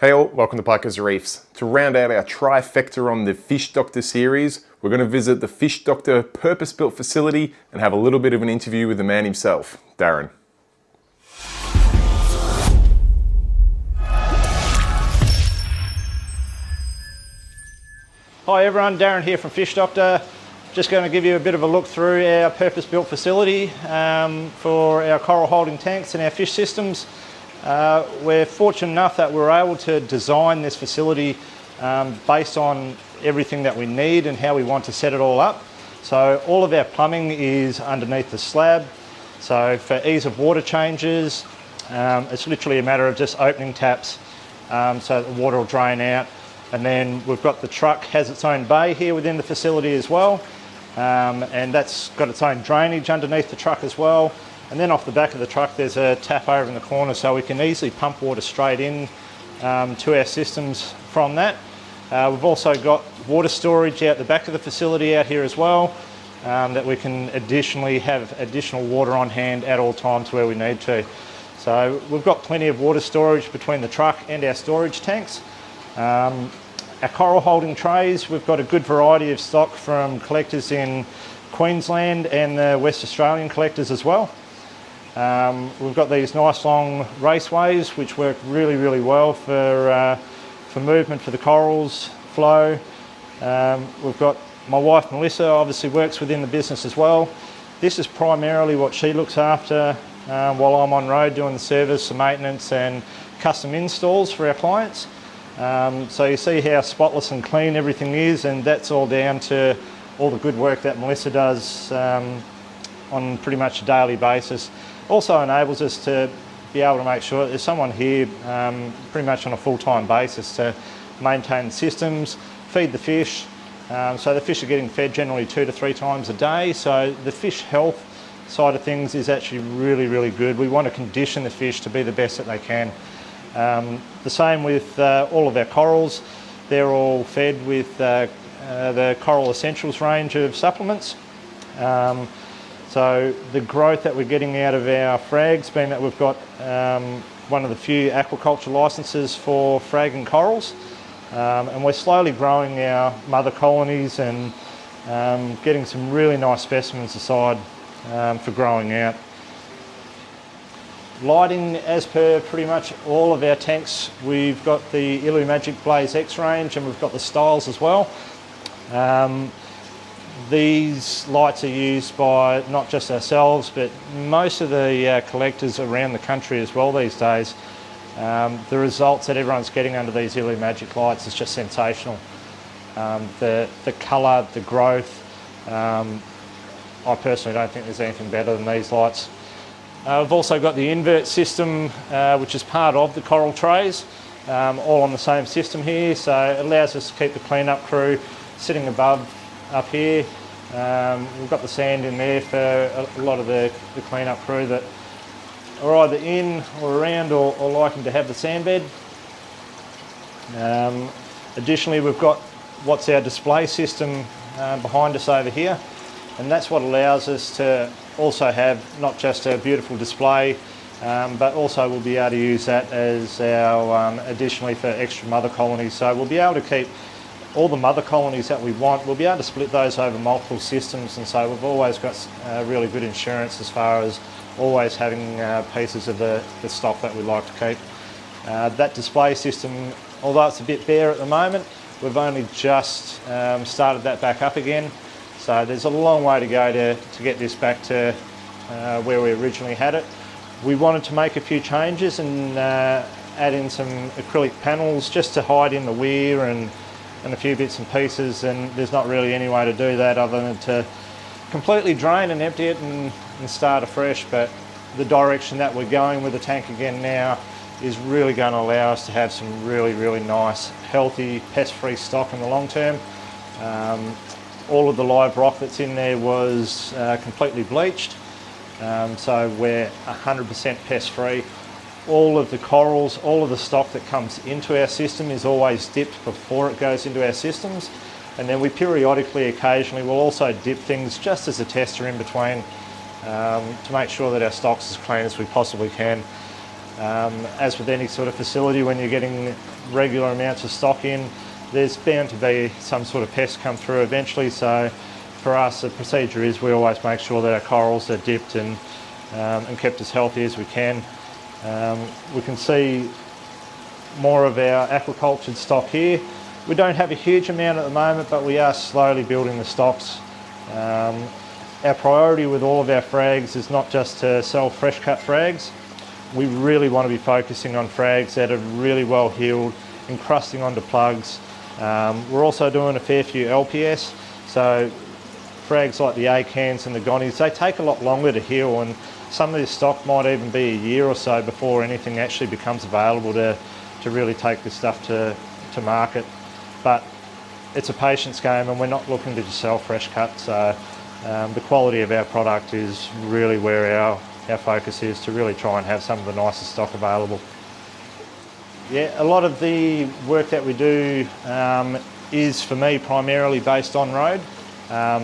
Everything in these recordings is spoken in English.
Hey all, welcome to Parker's Reefs. To round out our trifecta on the Fish Doctor series, we're going to visit the Fish Doctor purpose-built facility and have a little bit of an interview with the man himself, Darren. Hi everyone, Darren here from Fish Doctor. Just going to give you a bit of a look through our purpose-built facility for our coral holding tanks and our fish systems. We're fortunate enough that we're able to design this facility based on everything that we need and how we want to set it all up. So all of our plumbing is underneath the slab. So for ease of water changes, it's literally a matter of just opening taps so that the water will drain out. And then we've got the truck has its own bay here within the facility as well. And that's got its own drainage underneath the truck as well. And then off the back of the truck there's a tap over in the corner so we can easily pump water straight in to our systems from that. We've also got water storage out the back of the facility out here as well, that we can additionally have additional water on hand at all times where we need to. So we've got plenty of water storage between the truck and our storage tanks. Our coral holding trays, we've got a good variety of stock from collectors in Queensland and the West Australian collectors as well. We've got these nice long raceways which work really well for movement for the corals, flow. We've got my wife Melissa obviously works within the business as well. This is primarily what she looks after while I'm on road doing the service, the maintenance and custom installs for our clients. So you see how spotless and clean everything is, and that's all down to all the good work that Melissa does on pretty much a daily basis. Also enables us to be able to make sure there's someone here pretty much on a full-time basis to maintain the systems, feed the fish. So the fish are getting fed generally 2 to 3 times a day, so the fish health side of things is actually really good. We want to condition the fish to be the best that they can. The same with all of our corals. They're all fed with the Coral Essentials range of supplements. So the growth that we're getting out of our frags, being that we've got one of the few aquaculture licenses for fragging corals, and we're slowly growing our mother colonies and getting some really nice specimens aside for growing out. Lighting, as per pretty much all of our tanks, we've got the Illumagic Blaze X range and we've got the styles as well. These lights are used by not just ourselves but most of the collectors around the country as well these days. The results that everyone's getting under these Illumagic lights is just sensational. The colour, the growth, I personally don't think there's anything better than these lights. We've also got the Invert System which is part of the coral trays, all on the same system here, so it allows us to keep the cleanup crew sitting above up here. We've got the sand in there for a lot of the cleanup crew that are either in or around or liking to have the sand bed. Additionally, we've got what's our display system behind us over here, and that's what allows us to also have not just a beautiful display, but also we'll be able to use that as our additionally for extra mother colonies. So we'll be able to keep all the mother colonies that we want. We'll be able to split those over multiple systems, and so we've always got really good insurance as far as always having pieces of the stock that we like to keep. That display system, although it's a bit bare at the moment, we've only just started that back up again. So there's a long way to go to get this back to where we originally had it. We wanted to make a few changes and add in some acrylic panels just to hide in the weir and a few bits and pieces, and there's not really any way to do that other than to completely drain and empty it and start afresh. But the direction that we're going with the tank again now is really going to allow us to have some really nice, healthy, pest-free stock in the long term. All of the live rock that's in there was completely bleached, so we're 100% pest-free. All of the corals, all of the stock that comes into our system is always dipped before it goes into our systems, and then we periodically, occasionally, will also dip things just as a tester in between to make sure that our stock's as clean as we possibly can. As with any sort of facility, when you're getting regular amounts of stock in, there's bound to be some sort of pest come through eventually. So for us, the procedure is we always make sure that our corals are dipped and kept as healthy as we can. We can see more of our aquacultured stock here. We don't have a huge amount at the moment, but we are slowly building the stocks. Our priority with all of our frags is not just to sell fresh cut frags. We really want to be focusing on frags that are really well healed, encrusting onto plugs. We're also doing a fair few LPS, so frags like the A-cans and the gonnies, they take a lot longer to heal, and some of this stock might even be a year or so before anything actually becomes available to really take this stuff to market. But it's a patience game, and we're not looking to just sell fresh cut, so the quality of our product is really where our focus is, to really try and have some of the nicest stock available. Yeah, a lot of the work that we do is, for me, primarily based on road.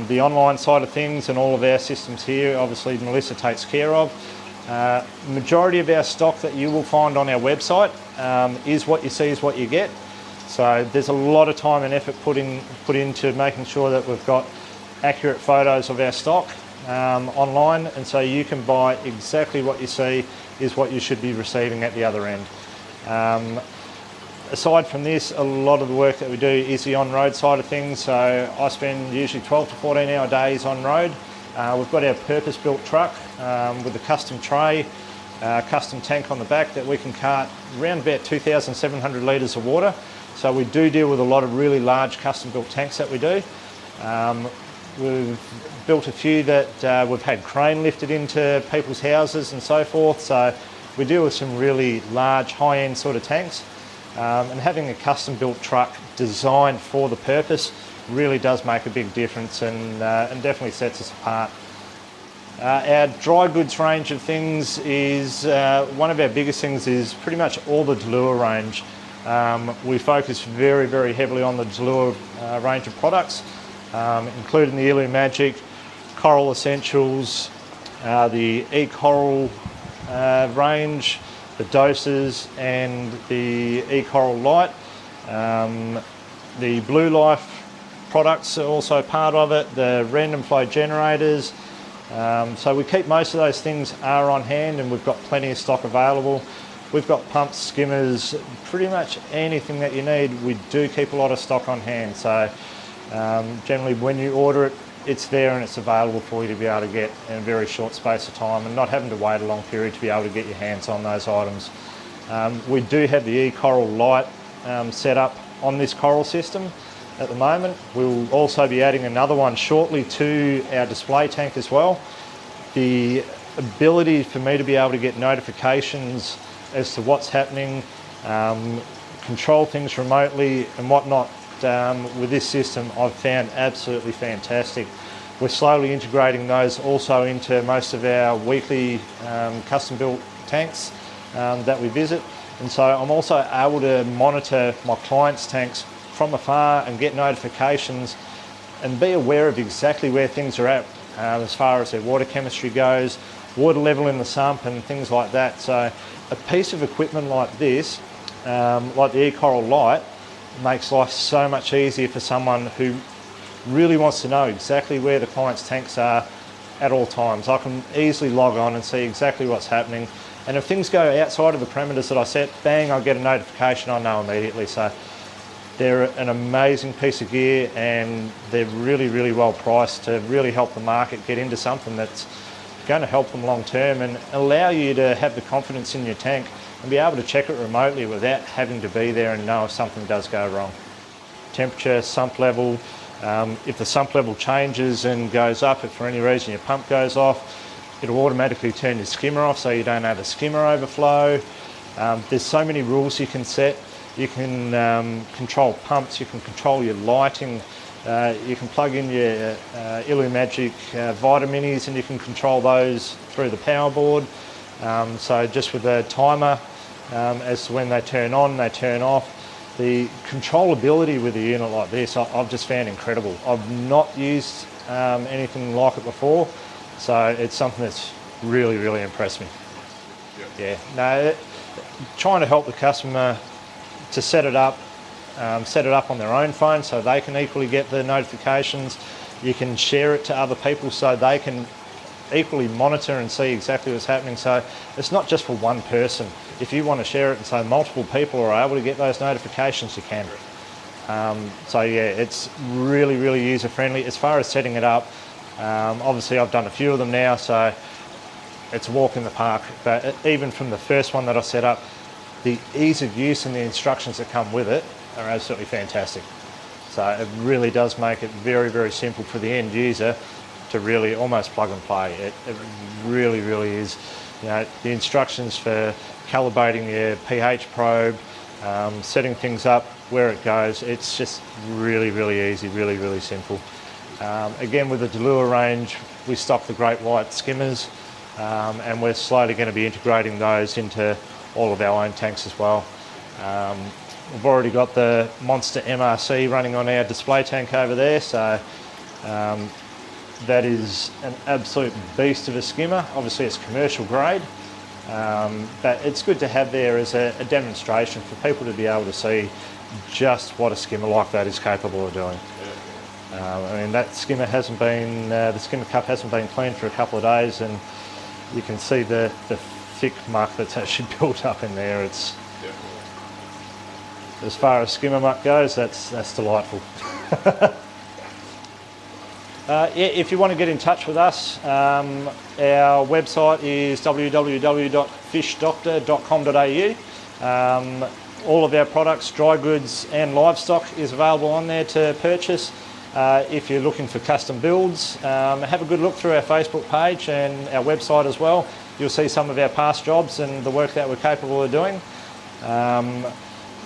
The online side of things and all of our systems here, obviously Melissa takes care of. Majority of our stock that you will find on our website is what you see is what you get. So there's a lot of time and effort put into making sure that we've got accurate photos of our stock online, and so you can buy exactly what you see is what you should be receiving at the other end. Aside from this, a lot of the work that we do is the on-road side of things, so I spend usually 12 to 14 hour days on road. We've got our purpose-built truck with a custom tray, custom tank on the back that we can cart around about 2,700 litres of water. So we do deal with a lot of really large custom-built tanks that we do. We've built a few that we've had crane lifted into people's houses and so forth, so we deal with some really large, high-end sort of tanks. And having a custom-built truck designed for the purpose really does make a big difference, and definitely sets us apart. Our dry goods range of things is, one of our biggest things is pretty much all the Delure range. We focus very, very heavily on the Delure range of products, including the Illumagic, Coral Essentials, the E-Coral range, the doses, and the E-Coral Light. The Blue Life products are also part of it, the random flow generators. So we keep most of those things are on hand, and we've got plenty of stock available. We've got pumps, skimmers, pretty much anything that you need. We do keep a lot of stock on hand, so generally when you order it, it's there and it's available for you to be able to get in a very short space of time, and not having to wait a long period to be able to get your hands on those items. We do have the E-Coral Light set up on this coral system at the moment. We'll also be adding another one shortly to our display tank as well. The ability for me to be able to get notifications as to what's happening, control things remotely and whatnot with this system, I've found absolutely fantastic. We're slowly integrating those also into most of our weekly custom-built tanks that we visit, and so I'm also able to monitor my clients' tanks from afar and get notifications and be aware of exactly where things are at as far as their water chemistry goes, water level in the sump and things like that. So a piece of equipment like this, like the E-Coral Light, makes life so much easier for someone who really wants to know exactly where the client's tanks are at all times. I can easily log on and see exactly what's happening, and if things go outside of the parameters that I set, bang, I get a notification, I know immediately. So they're an amazing piece of gear, and they're really, really well priced to really help the market get into something that's going to help them long term and allow you to have the confidence in your tank and be able to check it remotely without having to be there and know if something does go wrong. Temperature, sump level, if the sump level changes and goes up, if for any reason your pump goes off, it'll automatically turn your skimmer off so you don't have a skimmer overflow. There's so many rules you can set. You can control pumps, you can control your lighting, you can plug in your Illumagic Vitaminis and you can control those through the power board. So just with a timer as to when they turn on, they turn off. The controllability with a unit like this, I've just found incredible. I've not used anything like it before, so it's something that's really, really impressed me. Yeah, no, trying to help the customer to set it up on their own phone so they can equally get the notifications. You can share it to other people so they can equally monitor and see exactly what's happening. So it's not just for one person. If you want to share it and so multiple people are able to get those notifications, you can. So yeah, it's really, really user friendly. As far as setting it up, obviously I've done a few of them now, so it's a walk in the park. But even from the first one that I set up, the ease of use and the instructions that come with it are absolutely fantastic. So it really does make it very, very simple for the end user to really almost plug and play. It really, really is. You know, the instructions for calibrating your pH probe, setting things up, where it goes, it's just really, really easy, really, really simple. Again, with the Delua range, we stock the great white skimmers, and we're slowly going to be integrating those into all of our own tanks as well. We've already got the Monster MRC running on our display tank over there, so that is an absolute beast of a skimmer. Obviously it's commercial grade, but it's good to have there as a demonstration for people to be able to see just what a skimmer like that is capable of doing. I mean, that skimmer hasn't been, the skimmer cup hasn't been cleaned for a couple of days, and you can see the thick muck that's actually built up in there. It's, as far as skimmer muck goes, that's delightful. Yeah, if you want to get in touch with us, our website is www.fishdoctor.com.au. All of our products, dry goods and livestock, is available on there to purchase. If you're looking for custom builds, have a good look through our Facebook page and our website as well. You'll see some of our past jobs and the work that we're capable of doing.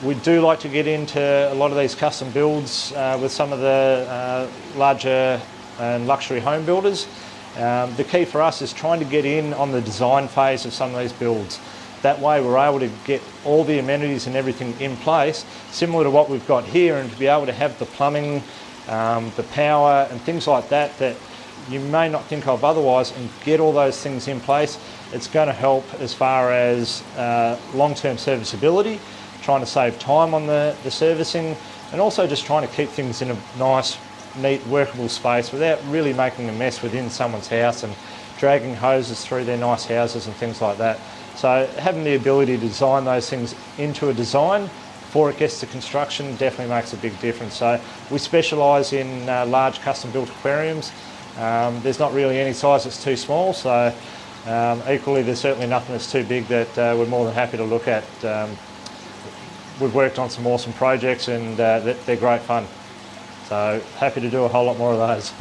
We do like to get into a lot of these custom builds with some of the larger and luxury home builders. The key for us is trying to get in on the design phase of some of these builds. That way we're able to get all the amenities and everything in place, similar to what we've got here, and to be able to have the plumbing, the power and things like that that you may not think of otherwise, and get all those things in place. It's going to help as far as long-term serviceability, trying to save time on the servicing, and also just trying to keep things in a nice, neat, workable space without really making a mess within someone's house and dragging hoses through their nice houses and things like that. So having the ability to design those things into a design before it gets to construction definitely makes a big difference. So we specialise in large custom built aquariums. There's not really any size that's too small, so equally there's certainly nothing that's too big that we're more than happy to look at. We've worked on some awesome projects, and they're great fun. So happy to do a whole lot more of those.